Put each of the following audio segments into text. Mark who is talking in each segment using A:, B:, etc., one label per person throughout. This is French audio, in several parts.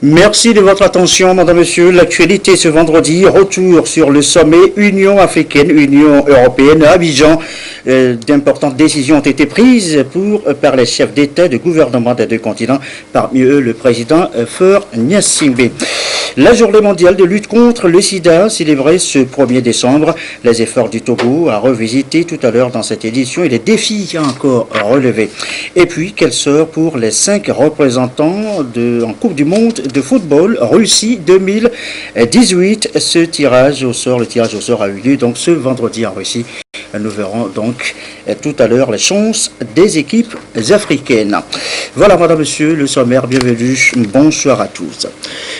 A: Merci de votre attention, madame, monsieur. L'actualité ce vendredi, retour sur le sommet Union africaine, Union européenne à Abidjan. D'importantes décisions ont été prises par les chefs d'État et de gouvernement des deux continents, parmi eux le président Faure Gnassingbé. La journée mondiale de lutte contre le sida, célébrée ce 1er décembre. Les efforts du Togo à revisiter tout à l'heure dans cette édition et les défis encore relevés. Et puis, quel sort pour les 5 représentants en Coupe du Monde de football Russie 2018. Le tirage au sort a eu lieu donc ce vendredi en Russie. Nous verrons donc tout à l'heure les chances des équipes africaines. Voilà, madame, monsieur, le sommaire. Bienvenue. Bonsoir à tous.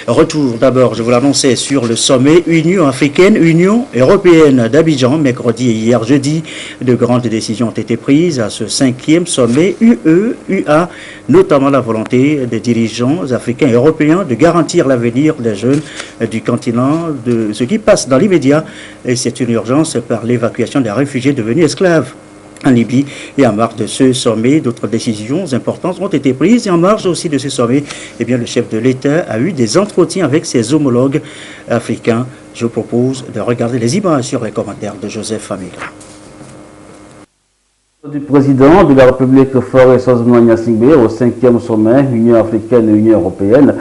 A: Retour d'abord, je vous l'annonçais, sur le sommet Union africaine, Union européenne d'Abidjan, mercredi et hier jeudi. De grandes décisions ont été prises à ce 5e sommet UE-UA, notamment la volonté des dirigeants africains et européens de garantir l'avenir des jeunes du continent, de ce qui passe dans l'immédiat. Et c'est une urgence par l'évacuation des réfugiés devenus esclaves en Libye. Et en marge de ce sommet, d'autres décisions importantes ont été prises. Et en marge aussi de ce sommet, eh bien, le chef de l'État a eu des entretiens avec ses homologues africains. Je vous propose de regarder les images sur les commentaires de Joseph Famila.
B: Du président de la République Faure Gnassingbé au 5e sommet Union africaine et Union européenne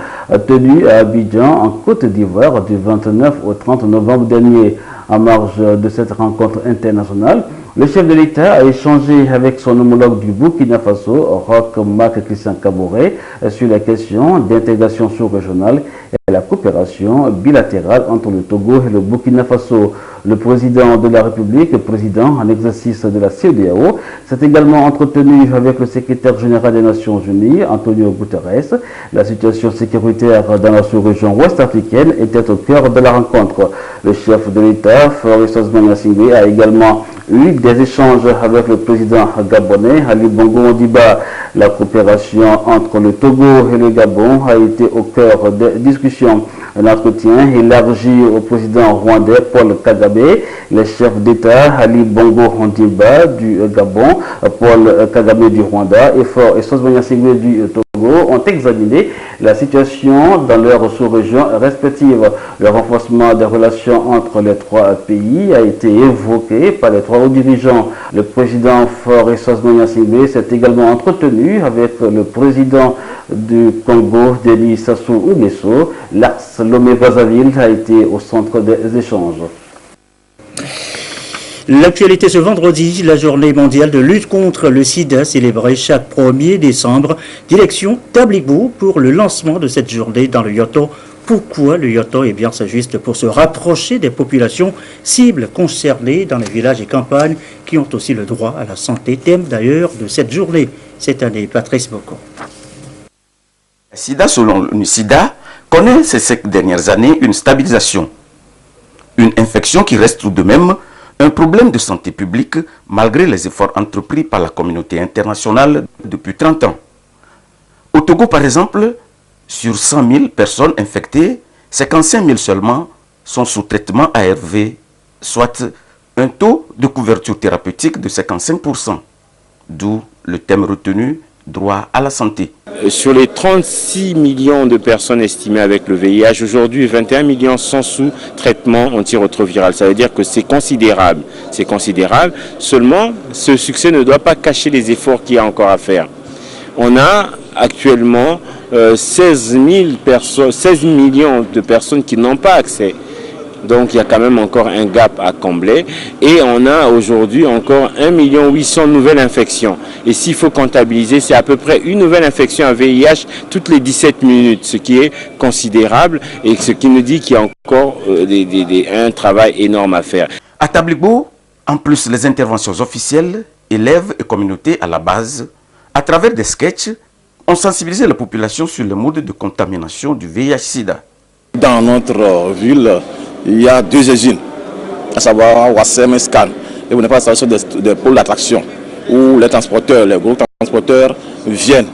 B: tenu à Abidjan en Côte d'Ivoire du 29 au 30 novembre dernier. En marge de cette rencontre internationale, le chef de l'État a échangé avec son homologue du Burkina Faso, Roch Marc Christian Kaboré, sur la question d'intégration sous-régionale et la coopération bilatérale entre le Togo et le Burkina Faso. Le président de la République, président en exercice de la CEDEAO, s'est également entretenu avec le secrétaire général des Nations Unies, Antonio Guterres. La situation sécuritaire dans la sous-région ouest africaine était au cœur de la rencontre. Le chef de l'État, Faure Gnassingbé, a également eu des échanges avec le président gabonais, Ali Bongo Ondimba. La coopération entre le Togo et le Gabon a été au cœur des discussions. Un entretien élargi au président rwandais Paul Kagame, les chefs d'État Ali Bongo Ondimba du Gabon, Paul Kagame du Rwanda et Faure Gnassingbé du Togo ont examiné la situation dans leurs sous-régions respectives. Le renforcement des relations entre les trois pays a été évoqué par les trois hauts dirigeants. Le président Faure Gnassingbé s'est également entretenu avec le président du Congo, Denis Sassou Nguesso. L'axe Lomé-Brazzaville a été au centre des échanges.
A: L'actualité ce vendredi, la journée mondiale de lutte contre le sida célébrée chaque 1er décembre. Direction Tabligbo pour le lancement de cette journée dans le Yoto. Pourquoi le Yoto? Eh bien, c'est juste pour se rapprocher des populations cibles concernées dans les villages et campagnes qui ont aussi le droit à la santé. Thème d'ailleurs de cette journée cette année. Patrice Bocco.
C: Le sida, selon l'UNICIDA, connaît ces 5 dernières années une stabilisation. Une infection qui reste tout de même un problème de santé publique malgré les efforts entrepris par la communauté internationale depuis 30 ans. Au Togo, par exemple, sur 100 000 personnes infectées, 55 000 seulement sont sous traitement ARV, soit un taux de couverture thérapeutique de 55%, d'où le thème retenu « Droit à la santé ».
D: Sur les 36 millions de personnes estimées avec le VIH, aujourd'hui 21 millions sont sous traitement antirétroviral. Ça veut dire que c'est considérable. C'est considérable. Seulement, ce succès ne doit pas cacher les efforts qu'il y a encore à faire. On a actuellement 16 millions de personnes qui n'ont pas accès. Donc il y a quand même encore un gap à combler. Et on a aujourd'hui encore 1,8 million de nouvelles infections. Et s'il faut comptabiliser, c'est à peu près une nouvelle infection à VIH toutes les 17 minutes, ce qui est considérable et ce qui nous dit qu'il y a encore un travail énorme à faire.
C: À Tabligbo, en plus les interventions officielles, élèves et communautés à la base, à travers des sketchs, ont sensibilisé la population sur le mode de contamination du VIH-Sida.
E: Dans notre ville, il y a 2 usines, à savoir Wassem et Scan. Et vous n'avez pas la station de pôle d'attraction où les transporteurs, les gros transporteurs viennent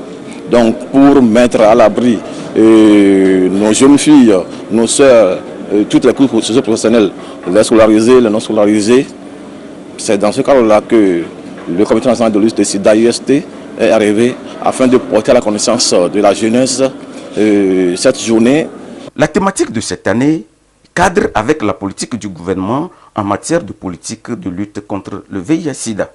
E: donc pour mettre à l'abri nos jeunes filles, nos soeurs, toutes les couches professionnelles, les scolarisés, les non scolarisés. C'est dans ce cadre-là que le Comité national de lutte de SIDA UST est arrivé afin de porter à la connaissance de la jeunesse cette journée.
C: La thématique de cette année cadre avec la politique du gouvernement en matière de politique de lutte contre le VIH-Sida.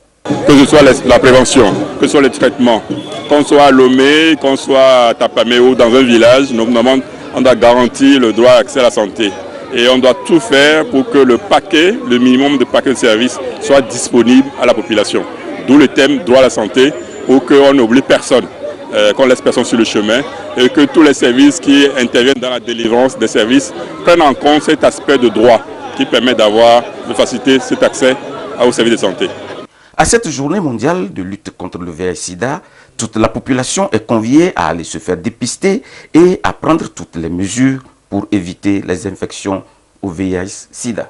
F: Que ce soit la prévention, que ce soit les traitements, qu'on soit à Lomé, qu'on soit à Tapamé ou dans un village, normalement, on doit garantir le droit à l'accès à la santé. Et on doit tout faire pour que le minimum de paquets de services soit disponible à la population. D'où le thème droit à la santé, pour qu'on n'oublie personne, qu'on laisse personne sur le chemin et que tous les services qui interviennent dans la délivrance des services prennent en compte cet aspect de droit qui permet de faciliter cet accès aux services de santé.
C: À cette journée mondiale de lutte contre le VIH-Sida, toute la population est conviée à aller se faire dépister et à prendre toutes les mesures pour éviter les infections au VIH-Sida.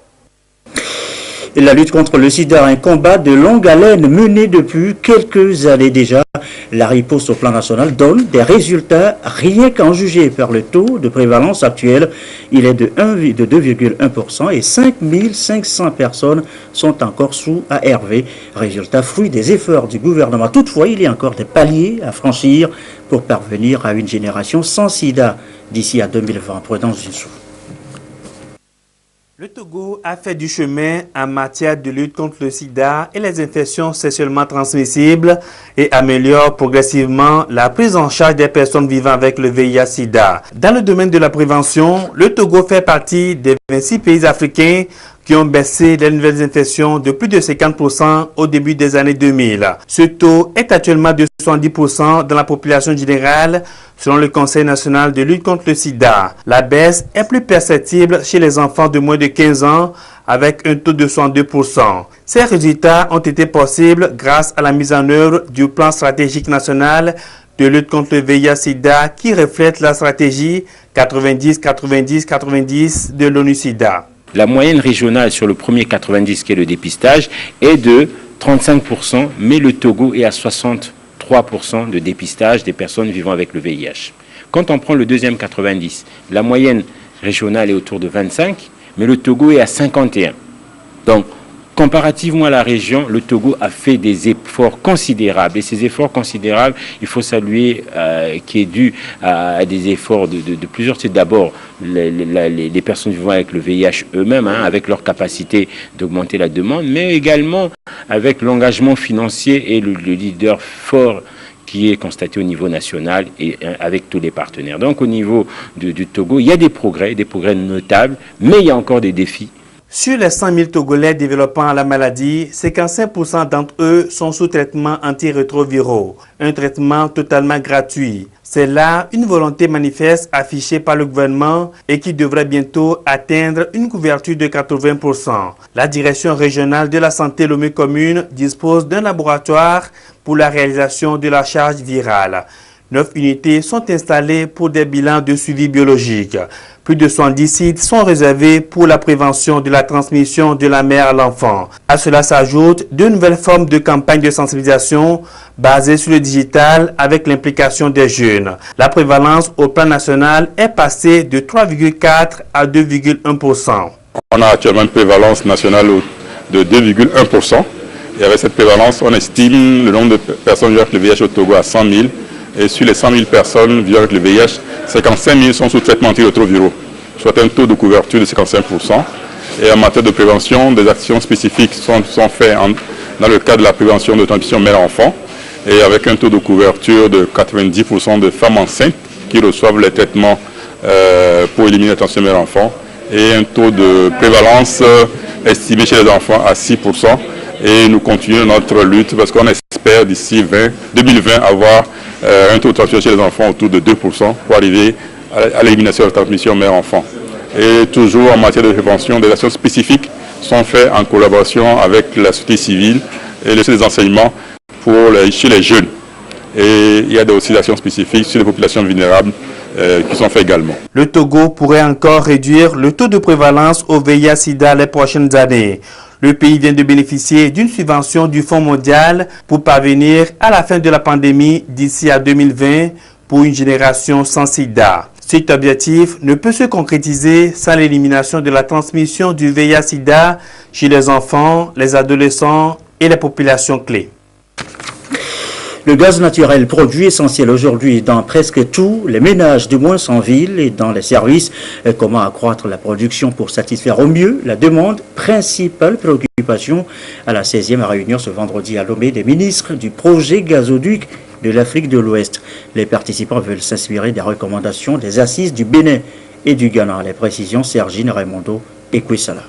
A: Et la lutte contre le sida, un combat de longue haleine mené depuis quelques années déjà. La riposte au plan national donne des résultats, rien qu'en juger par le taux de prévalence actuel. Il est de 2,1% et 5500 personnes sont encore sous ARV. Résultat fruit des efforts du gouvernement. Toutefois, il y a encore des paliers à franchir pour parvenir à une génération sans sida d'ici à 2020. Prudence Jinsou.
G: Le Togo a fait du chemin en matière de lutte contre le sida et les infections sexuellement transmissibles et améliore progressivement la prise en charge des personnes vivant avec le VIH-Sida. Dans le domaine de la prévention, le Togo fait partie des 26 pays africains qui ont baissé les nouvelles infections de plus de 50% au début des années 2000. Ce taux est actuellement de 70% dans la population générale, selon le Conseil national de lutte contre le sida. La baisse est plus perceptible chez les enfants de moins de 15 ans, avec un taux de 62%. Ces résultats ont été possibles grâce à la mise en œuvre du plan stratégique national de lutte contre le VIH-Sida qui reflète la stratégie 90-90-90 de l'ONU-SIDA.
D: La moyenne régionale sur le premier 90, qui est le dépistage, est de 35%, mais le Togo est à 63% de dépistage des personnes vivant avec le VIH. Quand on prend le deuxième 90, la moyenne régionale est autour de 25, mais le Togo est à 51. Donc, comparativement à la région, le Togo a fait des efforts considérables. Et ces efforts considérables, il faut saluer, qui est dû à des efforts de plusieurs types. D'abord, les personnes vivant avec le VIH eux-mêmes, avec leur capacité d'augmenter la demande, mais également avec l'engagement financier et le leader fort qui est constaté au niveau national et avec tous les partenaires. Donc au niveau du Togo, il y a des progrès notables, mais il y a encore des défis.
G: Sur les 100 000 Togolais développant la maladie, 55% d'entre eux sont sous traitement antirétroviraux, un traitement totalement gratuit. C'est là une volonté manifeste affichée par le gouvernement et qui devrait bientôt atteindre une couverture de 80%. La direction régionale de la santé Lomé Commune dispose d'un laboratoire pour la réalisation de la charge virale. 9 unités sont installées pour des bilans de suivi biologique. Plus de 70 sites sont réservés pour la prévention de la transmission de la mère à l'enfant. À cela s'ajoutent de nouvelles formes de campagnes de sensibilisation basées sur le digital avec l'implication des jeunes. La prévalence au plan national est passée de 3,4 à 2,1%.
F: On a actuellement une prévalence nationale de 2,1%. Et avec cette prévalence, on estime le nombre de personnes vivant avec le VIH au Togo à 100 000. Et sur les 100 000 personnes vivant avec le VIH, 55 000 sont sous traitement antirétroviraux, soit un taux de couverture de 55%. Et en matière de prévention, des actions spécifiques sont faites dans le cadre de la prévention de transmission mère-enfant, et avec un taux de couverture de 90% de femmes enceintes qui reçoivent les traitements pour éliminer la transmission mère-enfant, et un taux de prévalence estimé chez les enfants à 6%. Et nous continuons notre lutte parce qu'on espère d'ici 2020 avoir un taux de transmission chez les enfants autour de 2% pour arriver à l'élimination de la transmission mère-enfant. Et toujours en matière de prévention, des actions spécifiques sont faites en collaboration avec la société civile et les enseignements chez les jeunes. Et il y a aussi des actions spécifiques sur les populations vulnérables qui sont faites également.
G: Le Togo pourrait encore réduire le taux de prévalence au VIH-Sida les prochaines années. Le pays vient de bénéficier d'une subvention du Fonds mondial pour parvenir à la fin de la pandémie d'ici à 2020 pour une génération sans sida. Cet objectif ne peut se concrétiser sans l'élimination de la transmission du VIH-Sida chez les enfants, les adolescents et les populations clés.
A: Le gaz naturel, produit essentiel aujourd'hui dans presque tous les ménages, du moins en ville et dans les services. Comment accroître la production pour satisfaire au mieux la demande? Principale préoccupation à la 16e réunion ce vendredi à Lomé des ministres du projet gazoduc de l'Afrique de l'Ouest. Les participants veulent s'inspirer des recommandations des assises du Bénin et du Ghana. Les précisions, Sergine Raimondo et Kwesala.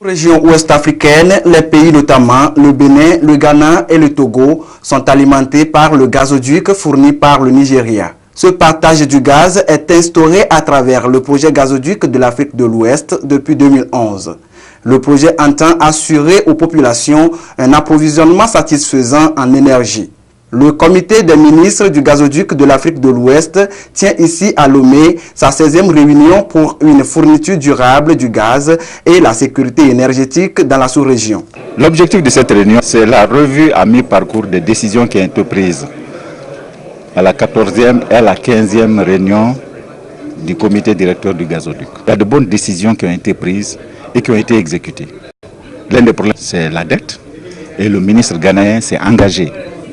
H: Région ouest africaine, les pays notamment le Bénin, le Ghana et le Togo sont alimentés par le gazoduc fourni par le Nigeria. Ce partage du gaz est instauré à travers le projet gazoduc de l'Afrique de l'Ouest depuis 2011. Le projet entend assurer aux populations un approvisionnement satisfaisant en énergie. Le comité des ministres du gazoduc de l'Afrique de l'Ouest tient ici à Lomé sa 16e réunion pour une fourniture durable du gaz et la sécurité énergétique dans la sous-région.
I: L'objectif de cette réunion, c'est la revue à mi-parcours des décisions qui ont été prises à la 14e et à la 15e réunion du comité directeur du gazoduc. Il y a de bonnes décisions qui ont été prises et qui ont été exécutées. L'un des problèmes, c'est la dette, et le ministre ghanéen s'est engagé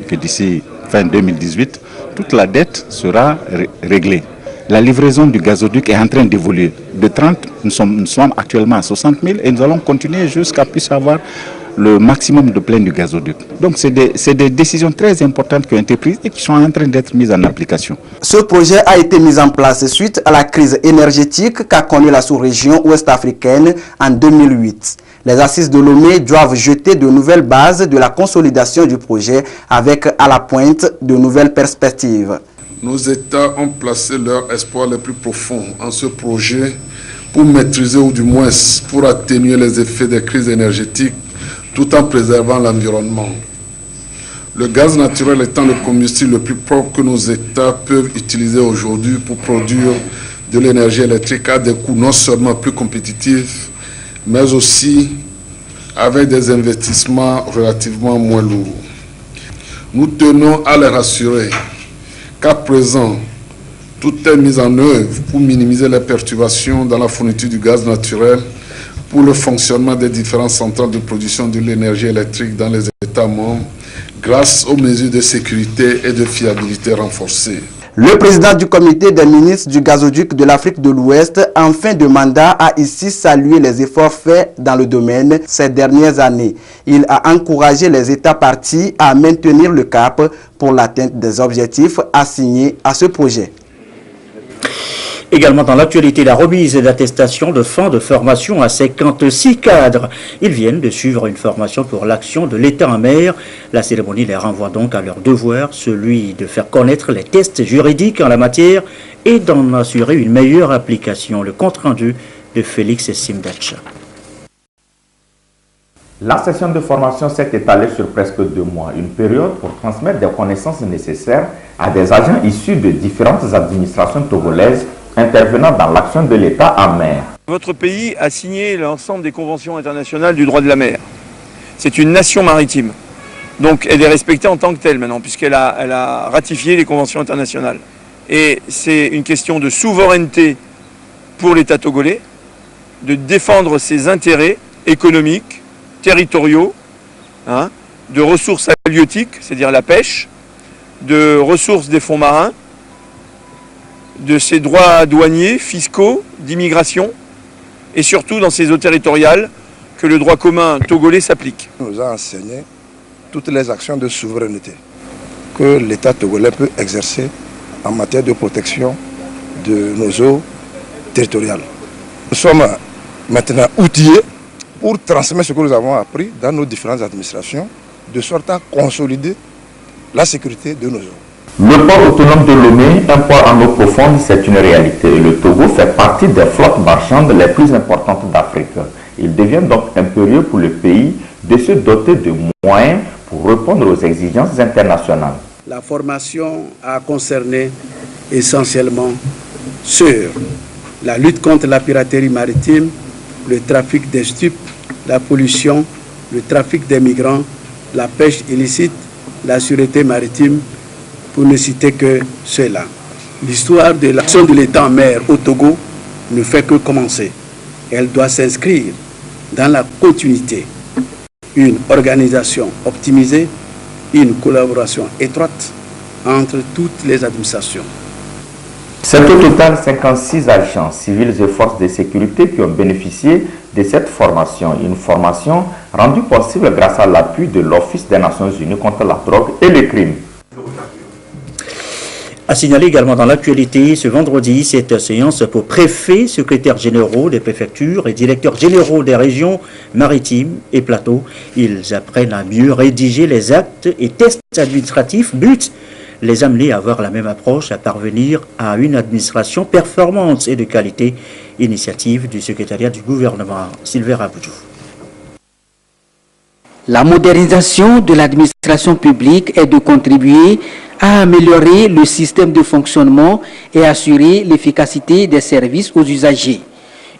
I: que d'ici fin 2018, toute la dette sera réglée. La livraison du gazoduc est en train d'évoluer. De 30, nous sommes actuellement à 60 000 et nous allons continuer jusqu'à plus avoir le maximum de plein du gazoduc. Donc c'est des décisions très importantes qui ont été prises et qui sont en train d'être mises en application.
H: Ce projet a été mis en place suite à la crise énergétique qu'a connue la sous-région ouest-africaine en 2008. Les assises de Lomé doivent jeter de nouvelles bases de la consolidation du projet avec à la pointe de nouvelles perspectives.
J: Nos États ont placé leur espoir le plus profond en ce projet pour maîtriser ou du moins pour atténuer les effets des crises énergétiques tout en préservant l'environnement. Le gaz naturel étant le combustible le plus propre que nos États peuvent utiliser aujourd'hui pour produire de l'énergie électrique à des coûts non seulement plus compétitifs, mais aussi avec des investissements relativement moins lourds. Nous tenons à les rassurer qu'à présent, tout est mis en œuvre pour minimiser les perturbations dans la fourniture du gaz naturel pour le fonctionnement des différentes centrales de production de l'énergie électrique dans les États membres grâce aux mesures de sécurité et de fiabilité renforcées.
H: Le président du comité des ministres du gazoduc de l'Afrique de l'Ouest, en fin de mandat, a ici salué les efforts faits dans le domaine ces dernières années. Il a encouragé les États partis à maintenir le cap pour l'atteinte des objectifs assignés à ce projet.
A: Également dans l'actualité, la remise d'attestation de fin de formation à 56 cadres. Ils viennent de suivre une formation pour l'action de l'État en mer. La cérémonie les renvoie donc à leur devoir, celui de faire connaître les tests juridiques en la matière et d'en assurer une meilleure application. Le compte-rendu de Félix Simdacha.
K: La session de formation s'est étalée sur presque 2 mois, une période pour transmettre des connaissances nécessaires à des agents issus de différentes administrations togolaises intervenant dans l'action de l'État en mer.
L: Votre pays a signé l'ensemble des conventions internationales du droit de la mer. C'est une nation maritime. Donc elle est respectée en tant que telle maintenant, puisqu'elle a ratifié les conventions internationales. Et c'est une question de souveraineté pour l'État togolais, de défendre ses intérêts économiques, territoriaux, de ressources halieutiques, c'est-à-dire la pêche, de ressources des fonds marins, de ses droits douaniers, fiscaux, d'immigration, et surtout dans ses eaux territoriales, que le droit commun togolais s'applique.
M: On nous a enseigné toutes les actions de souveraineté que l'État togolais peut exercer en matière de protection de nos eaux territoriales. Nous sommes maintenant outillés pour transmettre ce que nous avons appris dans nos différentes administrations, de sorte à consolider la sécurité de nos eaux.
K: Le port autonome de Lomé, un port en eau profonde, c'est une réalité. Le Togo fait partie des flottes marchandes les plus importantes d'Afrique. Il devient donc impérieux pour le pays de se doter de moyens pour répondre aux exigences internationales.
N: La formation a concerné essentiellement sur la lutte contre la piraterie maritime, le trafic des stupes, la pollution, le trafic des migrants, la pêche illicite, la sûreté maritime, pour ne citer que cela. L'histoire de l'action de l'État en mer au Togo ne fait que commencer. Elle doit s'inscrire dans la continuité. Une organisation optimisée, une collaboration étroite entre toutes les administrations.
K: C'est au total 56 agents civils et forces de sécurité qui ont bénéficié de cette formation. Une formation rendue possible grâce à l'appui de l'Office des Nations Unies contre la drogue et le crime.
A: A signalé également dans l'actualité ce vendredi cette séance pour préfets, secrétaires généraux des préfectures et directeurs généraux des régions maritimes et plateaux. Ils apprennent à mieux rédiger les actes et tests administratifs, but les amener à avoir la même approche, à parvenir à une administration performante et de qualité. Initiative du secrétariat du gouvernement. Sylvain Raboudjou.
O: La modernisation de l'administration publique est de contribuer à améliorer le système de fonctionnement et assurer l'efficacité des services aux usagers.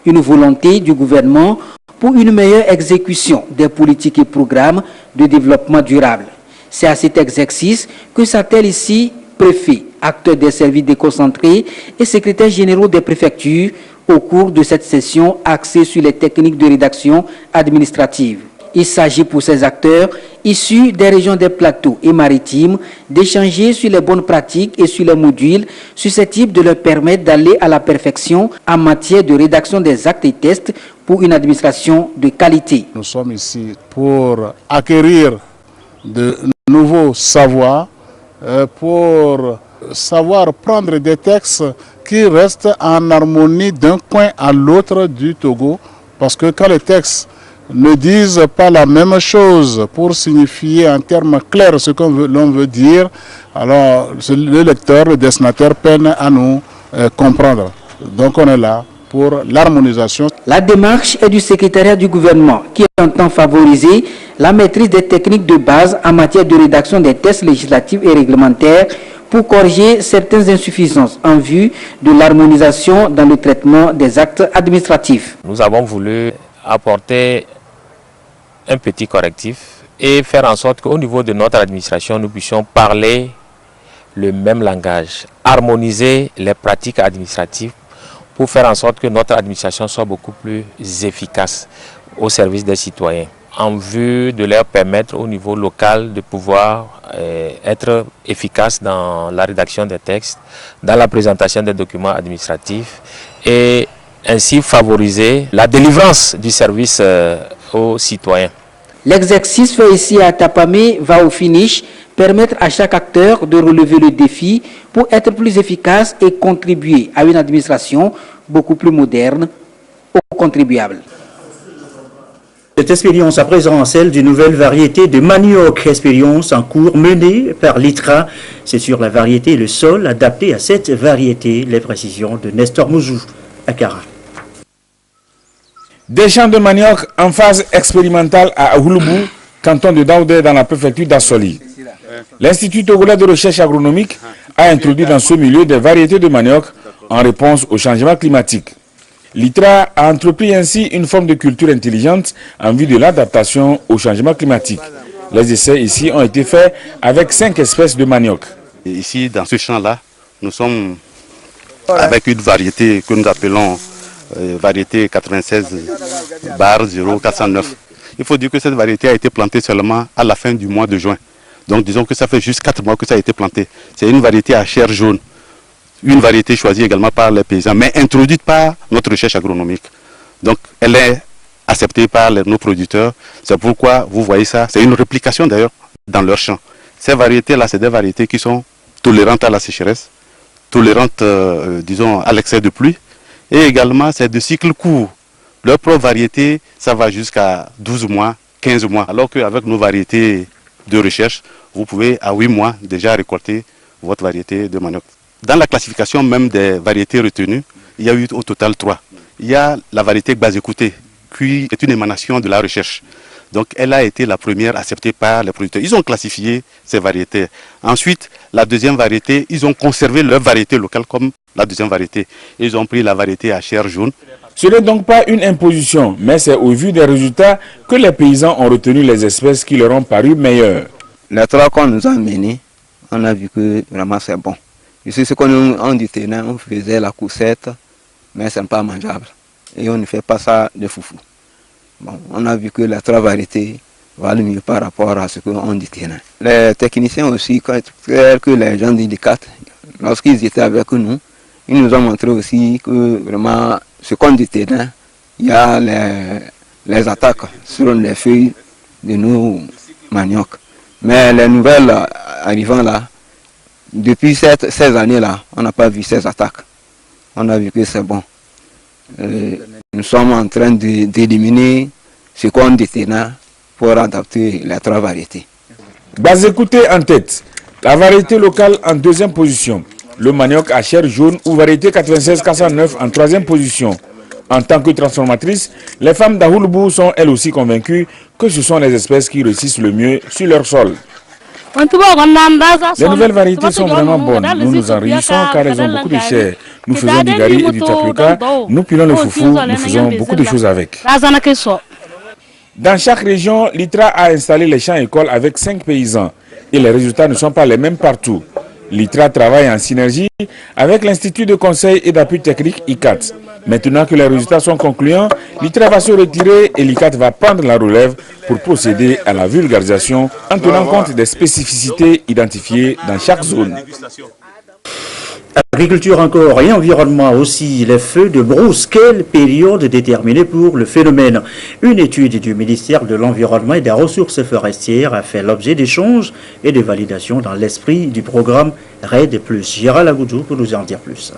O: Une volonté du gouvernement pour une meilleure exécution des politiques et programmes de développement durable. C'est à cet exercice que s'attellent ici préfets, acteurs des services déconcentrés et secrétaires généraux des préfectures au cours de cette session axée sur les techniques de rédaction administrative. Il s'agit pour ces acteurs issus des régions des plateaux et maritimes d'échanger sur les bonnes pratiques et sur les modules susceptibles de leur permettre d'aller à la perfection en matière de rédaction des actes et tests pour une administration de qualité.
P: Nous sommes ici pour acquérir de nouveaux savoirs, pour savoir prendre des textes qui restent en harmonie d'un coin à l'autre du Togo, parce que quand les textes ne disent pas la même chose pour signifier en termes clairs ce que l'on veut dire, alors le lecteur, le destinataire peine à nous comprendre. Donc on est là pour l'harmonisation.
O: La démarche est du secrétariat du gouvernement qui entend favoriser la maîtrise des techniques de base en matière de rédaction des tests législatifs et réglementaires pour corriger certaines insuffisances en vue de l'harmonisation dans le traitement des actes administratifs.
Q: Nous avons voulu apporter un petit correctif et faire en sorte qu'au niveau de notre administration, nous puissions parler le même langage, harmoniser les pratiques administratives pour faire en sorte que notre administration soit beaucoup plus efficace au service des citoyens, en vue de leur permettre au niveau local de pouvoir être efficace dans la rédaction des textes, dans la présentation des documents administratifs et ainsi favoriser la délivrance du service aux citoyens.
O: L'exercice fait ici à Tapamé va au finish permettre à chaque acteur de relever le défi pour être plus efficace et contribuer à une administration beaucoup plus moderne aux contribuables.
A: Cette expérience à présent, celle d'une nouvelle variété de manioc, expérience en cours menée par l'ITRA. C'est sur la variété et le sol adapté à cette variété. Les précisions de Nestor Mouzou à Kara.
R: Des champs de manioc en phase expérimentale à Ouloubou, canton de Daoudé dans la préfecture d'Assoli. L'Institut togolais de recherche agronomique a introduit dans ce milieu des variétés de manioc en réponse au changement climatique. L'ITRA a entrepris ainsi une forme de culture intelligente en vue de l'adaptation au changement climatique. Les essais ici ont été faits avec 5 espèces de manioc.
S: Ici, dans ce champ-là, nous sommes avec une variété que nous appelons variété 96/0409. Il faut dire que cette variété a été plantée seulement à la fin du mois de juin. Donc disons que ça fait juste 4 mois que ça a été planté. C'est une variété à chair jaune. Une variété choisie également par les paysans, mais introduite par notre recherche agronomique. Donc elle est acceptée par nos producteurs. C'est pourquoi vous voyez ça. C'est une réplication d'ailleurs dans leur champ. Ces variétés-là, c'est des variétés qui sont tolérantes à la sécheresse, tolérantes, disons, à l'excès de pluie. Et également, c'est de cycle court. Leur propre variété, ça va jusqu'à 12 mois, 15 mois. Alors qu'avec nos variétés de recherche, vous pouvez à 8 mois déjà récolter votre variété de manioc. Dans la classification même des variétés retenues, il y a eu au total 3. Il y a la variété Gbazékouté, qui est une émanation de la recherche. Donc elle a été la première acceptée par les producteurs. Ils ont classifié ces variétés. Ensuite, la deuxième variété, ils ont conservé leur variété locale comme la deuxième variété. Ils ont pris la variété à chair jaune.
R: Ce n'est donc pas une imposition, mais c'est au vu des résultats que les paysans ont retenu les espèces qui leur ont paru meilleures.
T: Les 3 qu'on nous a menés, on a vu que vraiment c'est bon. Ici, ce qu'on dit, on faisait la coussette, mais ce n'est pas mangeable. Et on ne fait pas ça de foufou. Bon, on a vu que les 3 variétés, valent mieux par rapport à ce qu'on dit terrain. Les techniciens aussi, que les gens d'Indicate, lorsqu'ils étaient avec nous, ils nous ont montré aussi que vraiment ce qu'on dit terrain, il y a les attaques sur les feuilles de nos maniocs. Mais les nouvelles arrivant là, depuis ces années-là, on n'a pas vu ces attaques. On a vu que c'est bon. Nous sommes en train d'éliminer ce qu'on détenait pour adapter les 3 variétés.
R: Bazékouté en tête, la variété locale en 2e position, le manioc à chair jaune ou variété 96 409 en 3e position. En tant que transformatrices, les femmes d'Ahoulbou sont elles aussi convaincues que ce sont les espèces qui réussissent le mieux sur leur sol. Les nouvelles variétés sont vraiment bonnes. Nous nous enrichissons car elles ont beaucoup de chair. Nous faisons du gari et du tapioca. Nous pilons le foufou. Nous faisons beaucoup de choses avec. Dans chaque région, l'ITRA a installé les champs-écoles avec 5 paysans. Et les résultats ne sont pas les mêmes partout. L'ITRA travaille en synergie avec l'Institut de conseil et d'appui technique ICAT. Maintenant que les résultats sont concluants, l'ITRA va se retirer et l'ICAT va prendre la relève pour procéder à la vulgarisation en tenant compte des spécificités identifiées dans chaque zone.
A: Agriculture encore et environnement aussi, les feux de brousse, quelle période déterminée pour le phénomène? Une étude du ministère de l'Environnement et des Ressources forestières a fait l'objet d'échanges et de validations dans l'esprit du programme RED+. Gérald Agoudou pour nous en dire plus.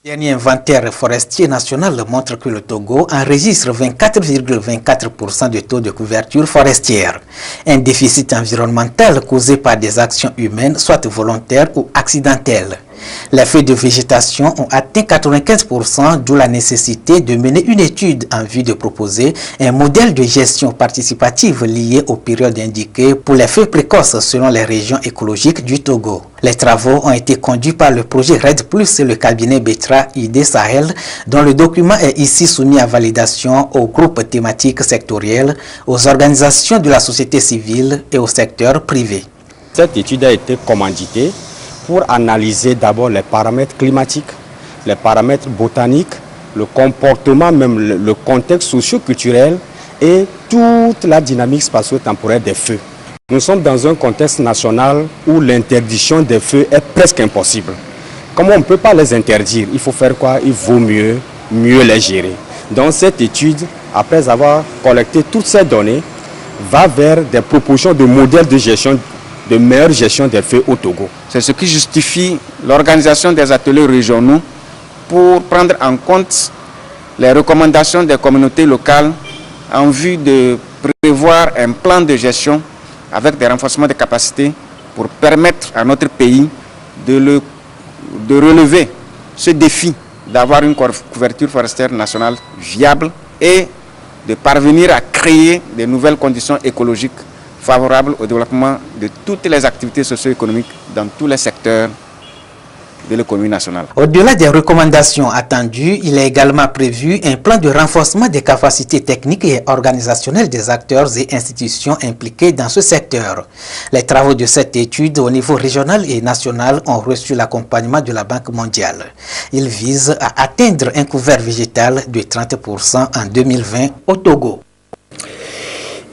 U: Le dernier inventaire forestier national montre que le Togo enregistre 24,24% de taux de couverture forestière. Un déficit environnemental causé par des actions humaines, soit volontaires ou accidentelles. Les feux de végétation ont atteint 95%, d'où la nécessité de mener une étude en vue de proposer un modèle de gestion participative lié aux périodes indiquées pour les feux précoces selon les régions écologiques du Togo. Les travaux ont été conduits par le projet RED+, et le cabinet Betra ID Sahel, dont le document est ici soumis à validation aux groupes thématiques sectoriels, aux organisations de la société civile et au secteur privé.
V: Cette étude a été commanditée pour analyser d'abord les paramètres climatiques, les paramètres botaniques, le comportement, même le contexte socio-culturel et toute la dynamique spatio-temporelle des feux. Nous sommes dans un contexte national où l'interdiction des feux est presque impossible. Comme on ne peut pas les interdire, il faut faire quoi? Il vaut mieux les gérer. Donc cette étude, après avoir collecté toutes ces données, va vers des propositions de modèles de gestion, de meilleure gestion des feux au Togo.
W: C'est ce qui justifie l'organisation des ateliers régionaux pour prendre en compte les recommandations des communautés locales en vue de prévoir un plan de gestion avec des renforcements de capacités pour permettre à notre pays de relever ce défi d'avoir une couverture forestière nationale viable et de parvenir à créer de nouvelles conditions écologiques favorables au développement de toutes les activités socio-économiques dans tous les secteurs de l'économie nationale.
U: Au-delà des recommandations attendues, il est également prévu un plan de renforcement des capacités techniques et organisationnelles des acteurs et institutions impliqués dans ce secteur. Les travaux de cette étude au niveau régional et national ont reçu l'accompagnement de la Banque mondiale. Ils visent à atteindre un couvert végétal de 30% en 2020 au Togo.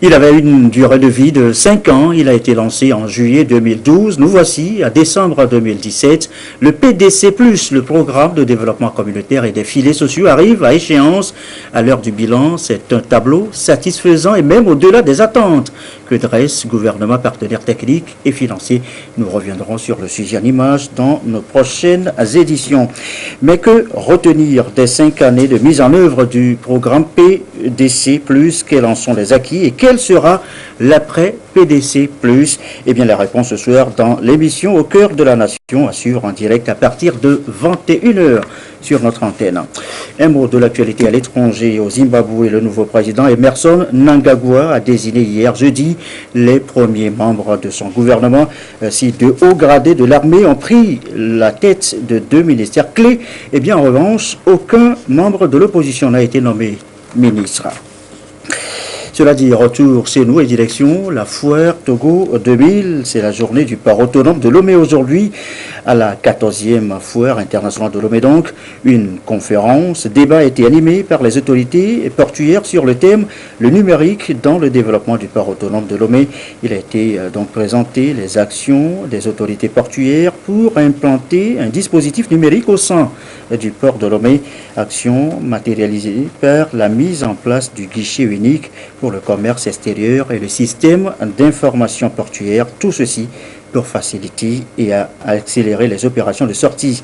A: Il avait une durée de vie de 5 ans. Il a été lancé en juillet 2012. Nous voici à décembre 2017. Le PDC+, le programme de développement communautaire et des filets sociaux, arrive à échéance. À l'heure du bilan, c'est un tableau satisfaisant et même au-delà des attentes que dresse gouvernement, partenaires techniques et financiers. Nous reviendrons sur le sujet en images dans nos prochaines éditions. Mais que retenir des 5 années de mise en œuvre du programme PDC+, quels en sont les acquis et quel sera l'après PDC+? Eh bien, la réponse ce soir dans l'émission Au cœur de la Nation, assure en direct à partir de 21h sur notre antenne. Un mot de l'actualité à l'étranger. Au Zimbabwe, le nouveau président Emerson Mnangagwa a désigné hier jeudi les premiers membres de son gouvernement. Si de hauts gradés de l'armée ont pris la tête de 2 ministères clés, eh bien, en revanche, aucun membre de l'opposition n'a été nommé ministre. Cela dit, retour chez nous et direction la foire Togo 2000. C'est la journée du port autonome de Lomé aujourd'hui à la 14e foire internationale de Lomé. Donc, une conférence, débat a été animé par les autorités portuaires sur le thème « Le numérique dans le développement du port autonome de Lomé ». Il a été donc présenté les actions des autorités portuaires pour implanter un dispositif numérique au sein du port de Lomé. Action matérialisée par la mise en place du guichet unique pour le commerce extérieur et le système d'information portuaire. Tout ceci pour faciliter et accélérer les opérations de sortie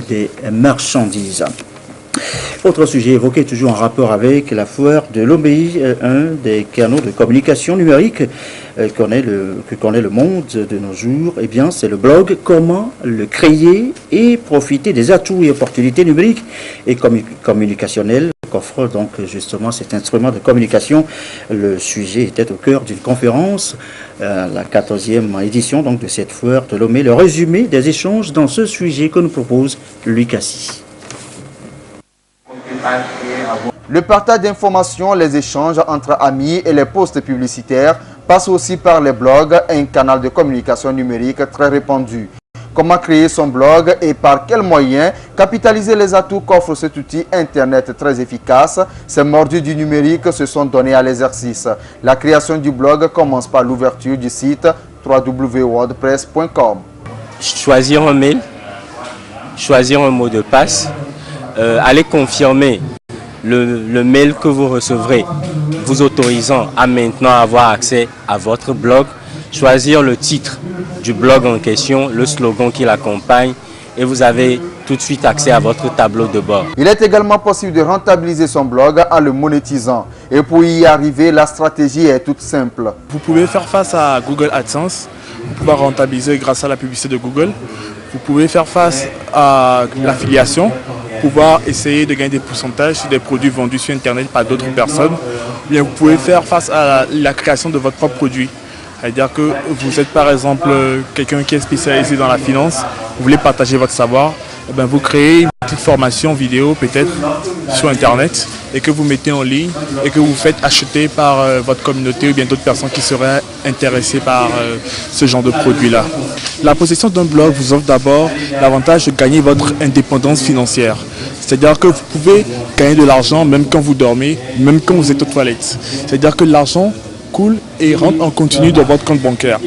A: des marchandises. Autre sujet évoqué toujours en rapport avec la foire de Lomé, un des canaux de communication numérique que connaît le monde de nos jours, eh bien c'est le blog. Comment le créer et profiter des atouts et opportunités numériques et communicationnels qu'offre donc justement cet instrument de communication. Le sujet était au cœur d'une conférence, la 14e édition donc de cette foire de Lomé. Le résumé des échanges dans ce sujet que nous propose Lucassi.
H: Le partage d'informations, les échanges entre amis et les posts publicitaires passent aussi par les blogs, un canal de communication numérique très répandu. Comment créer son blog et par quels moyens capitaliser les atouts qu'offre cet outil Internet très efficace? Ces mordus du numérique se sont donnés à l'exercice. La création du blog commence par l'ouverture du site www.wordpress.com.
B: Choisir un mail, choisir un mot de passe, allez confirmer le mail que vous recevrez, vous autorisant à maintenant avoir accès à votre blog, choisir le titre du blog en question, le slogan qui l'accompagne, et vous avez tout de suite accès à votre tableau de bord.
H: Il est également possible de rentabiliser son blog en le monétisant. Et pour y arriver, la stratégie est toute simple.
C: Vous pouvez faire face à Google AdSense, vous pouvez rentabiliser grâce à la publicité de Google. Vous pouvez faire face à l'affiliation, pouvoir essayer de gagner des pourcentages sur des produits vendus sur Internet par d'autres personnes. Bien, vous pouvez faire face à la création de votre propre produit. C'est-à-dire que vous êtes par exemple quelqu'un qui est spécialisé dans la finance, vous voulez partager votre savoir, eh bien, vous créez une petite formation vidéo peut-être sur Internet et que vous mettez en ligne et que vous faites acheter par votre communauté ou bien d'autres personnes qui seraient intéressées par ce genre de produit-là. La possession d'un blog vous offre d'abord l'avantage de gagner votre indépendance financière. C'est-à-dire que vous pouvez gagner de l'argent même quand vous dormez, même quand vous êtes aux toilettes. C'est-à-dire que l'argent coule et rentre en continu dans votre compte bancaire.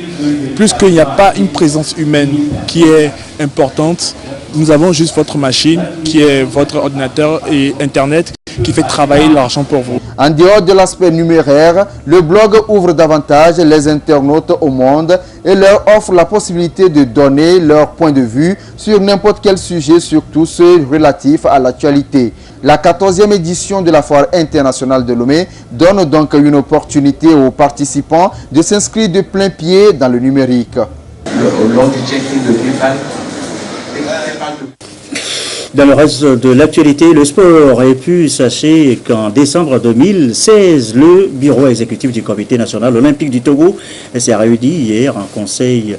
C: Puisqu'il n'y a pas une présence humaine qui est importante, nous avons juste votre machine qui est votre ordinateur et Internet qui fait travailler l'argent pour vous.
H: En dehors de l'aspect numéraire, le blog ouvre davantage les internautes au monde et leur offre la possibilité de donner leur point de vue sur n'importe quel sujet, surtout ceux relatifs à l'actualité. La 14e édition de la Foire internationale de Lomé donne donc une opportunité aux participants de s'inscrire de plein pied dans le numérique.
A: Dans le reste de l'actualité, le sport. Et puis, sachez qu'en décembre 2016, le bureau exécutif du Comité national olympique du Togo s'est réuni hier en conseil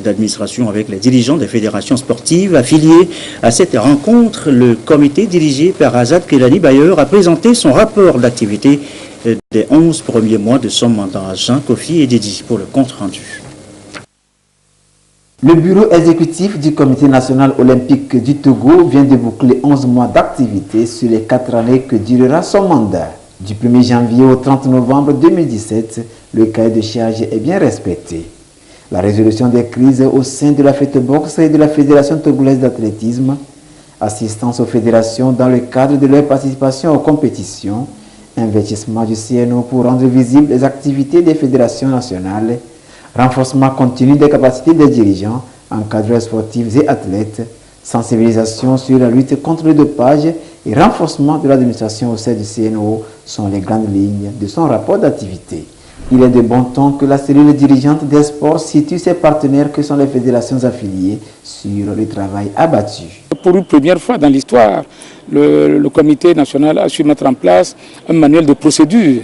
A: d'administration avec les dirigeants des fédérations sportives affiliées à cette rencontre. Le comité dirigé par Azad Kelani Bayer a présenté son rapport d'activité des 11 premiers mois de son mandat. Jean Kofi et Didi pour le compte rendu.
E: Le bureau exécutif du Comité national olympique du Togo vient de boucler 11 mois d'activité sur les 4 années que durera son mandat. Du 1er janvier au 30 novembre 2017, le cahier de charge est bien respecté. La résolution des crises au sein de la FETOBOX et de la Fédération togolaise d'athlétisme, assistance aux fédérations dans le cadre de leur participation aux compétitions, investissement du CNO pour rendre visibles les activités des fédérations nationales, renforcement continu des capacités des dirigeants, encadreurs sportifs et athlètes, sensibilisation sur la lutte contre le dopage et renforcement de l'administration au sein du CNO sont les grandes lignes de son rapport d'activité. Il est de bon ton que la cellule dirigeante des sports situe ses partenaires que sont les fédérations affiliées sur le travail abattu.
X: Pour une première fois dans l'histoire, le comité national a su mettre en place un manuel de procédure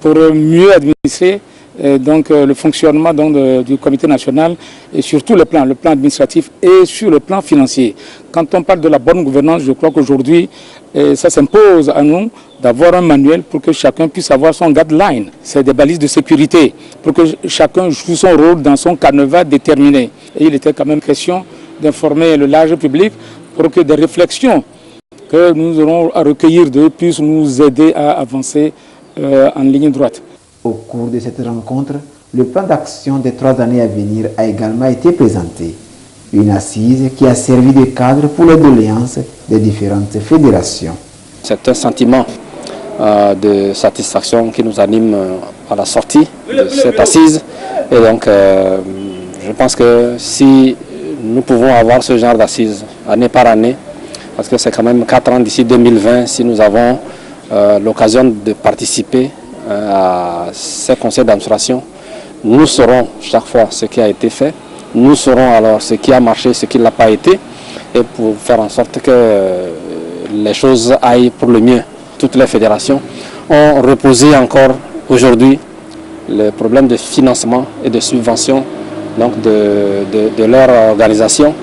X: pour mieux administrer le fonctionnement du comité national et sur tous les plans, le plan administratif et sur le plan financier. Quand on parle de la bonne gouvernance, je crois qu'aujourd'hui, ça s'impose à nous d'avoir un manuel pour que chacun puisse avoir son guideline. C'est des balises de sécurité pour que chacun joue son rôle dans son canevas déterminé. Et il était quand même question d'informer le large public pour que des réflexions que nous aurons à recueillir d'eux puissent nous aider à avancer en ligne droite.
E: Au cours de cette rencontre, le plan d'action des 3 années à venir a également été présenté. Une assise qui a servi de cadre pour les doléances des différentes fédérations.
D: C'est un sentiment de satisfaction qui nous anime à la sortie de cette assise. Et donc, je pense que si nous pouvons avoir ce genre d'assises année par année, parce que c'est quand même 4 ans d'ici 2020, si nous avons l'occasion de participer à ces conseils d'administration, nous saurons chaque fois ce qui a été fait, nous saurons alors ce qui a marché, ce qui n'a pas été, et pour faire en sorte que les choses aillent pour le mieux. Toutes les fédérations ont reposé encore aujourd'hui le problème de financement et de subvention donc de leur organisation.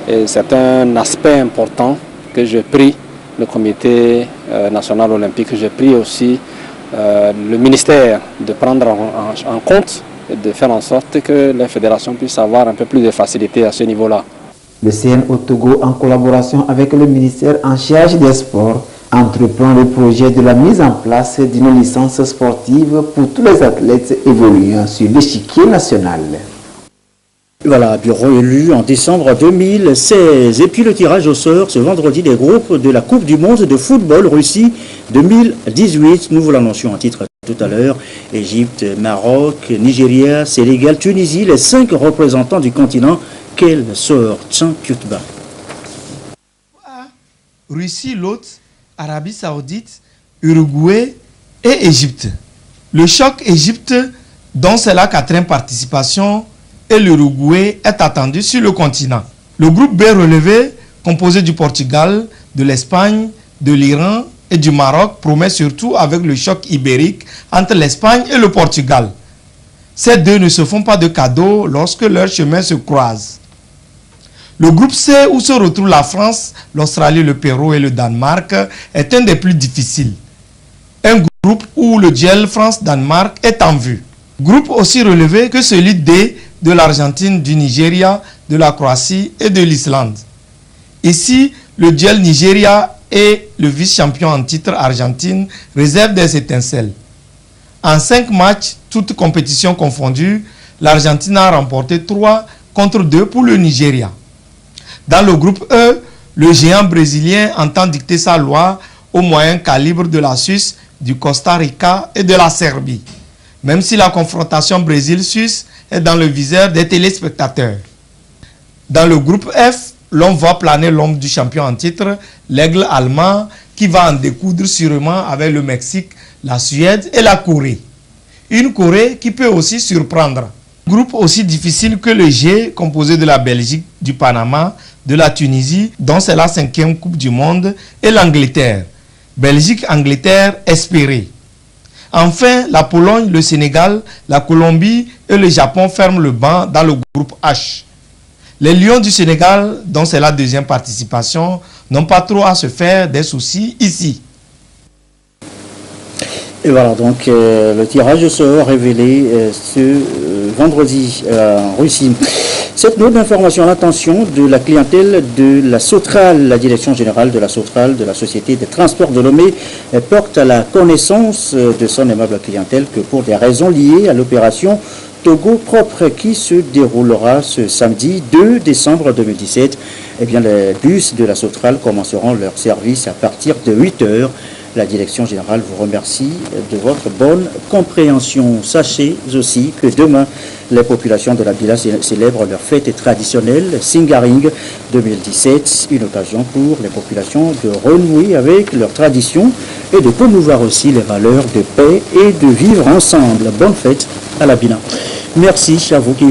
D: Et c'est un aspect important que je prie le comité national olympique, je prie aussi le ministère de prendre en compte et de faire en sorte que les fédérations puissent avoir un peu plus de facilité à ce niveau-là.
E: Le CN au Togo, en collaboration avec le ministère en charge des sports, entreprend le projet de la mise en place d'une licence sportive pour tous les athlètes évoluant sur l'échiquier national.
A: Voilà, bureau élu en décembre 2016. Et puis le tirage au sort ce vendredi des groupes de la Coupe du Monde de football Russie 2018. Nous vous l'annoncions en titre tout à l'heure. Égypte, Maroc, Nigeria, Sénégal, Tunisie, les 5 représentants du continent. Quel sort, Tchan Kyutba.
F: Russie, l'autre, Arabie Saoudite, Uruguay et Égypte. Le choc Égypte, dont c'est la 4e participation, et l'Uruguay est attendu sur le continent. Le groupe B relevé, composé du Portugal, de l'Espagne, de l'Iran et du Maroc, promet surtout avec le choc ibérique entre l'Espagne et le Portugal. Ces deux ne se font pas de cadeaux lorsque leurs chemins se croisent. Le groupe C, où se retrouvent la France, l'Australie, le Pérou et le Danemark, est un des plus difficiles. Un groupe où le duel France-Danemark est en vue. Groupe aussi relevé que celui D de l'Argentine, du Nigeria, de la Croatie et de l'Islande. Ici, le duel Nigeria et le vice-champion en titre Argentine réservent des étincelles. En 5 matchs, toutes compétitions confondues, l'Argentine a remporté 3 contre 2 pour le Nigeria. Dans le groupe E, le géant brésilien entend dicter sa loi au moyen calibre de la Suisse, du Costa Rica et de la Serbie, même si la confrontation Brésil-Suisse est dans le viseur des téléspectateurs. Dans le groupe F, l'on voit planer l'ombre du champion en titre, l'aigle allemand, qui va en découdre sûrement avec le Mexique, la Suède et la Corée. Une Corée qui peut aussi surprendre. Groupe aussi difficile que le G, composé de la Belgique, du Panama, de la Tunisie, dont c'est la 5e Coupe du Monde, et l'Angleterre. Belgique-Angleterre espérée. Enfin, la Pologne, le Sénégal, la Colombie et le Japon ferment le banc dans le groupe H. Les Lions du Sénégal, dont c'est la 2e participation, n'ont pas trop à se faire des soucis ici.
A: Et voilà donc le tirage sera révélé ce vendredi en Russie. Cette note d'information à l'attention de la clientèle de la Sotral, la direction générale de la Sotral, de la Société des Transports de Lomé, porte à la connaissance de son aimable clientèle que pour des raisons liées à l'opération Togo propre qui se déroulera ce samedi 2 décembre 2017, eh bien les bus de la Sotral commenceront leur service à partir de 8 h. La direction générale vous remercie de votre bonne compréhension. Sachez aussi que demain, les populations de la Bila célèbrent leur fête traditionnelle Singaring 2017, une occasion pour les populations de renouer avec leurs traditions et de promouvoir aussi les valeurs de paix et de vivre ensemble. Bonne fête à la Bila. Merci à vous qui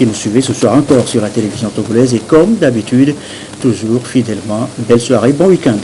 A: nous suivez ce soir encore sur la télévision togolaise et comme d'habitude, toujours fidèlement, belle soirée, bon week-end.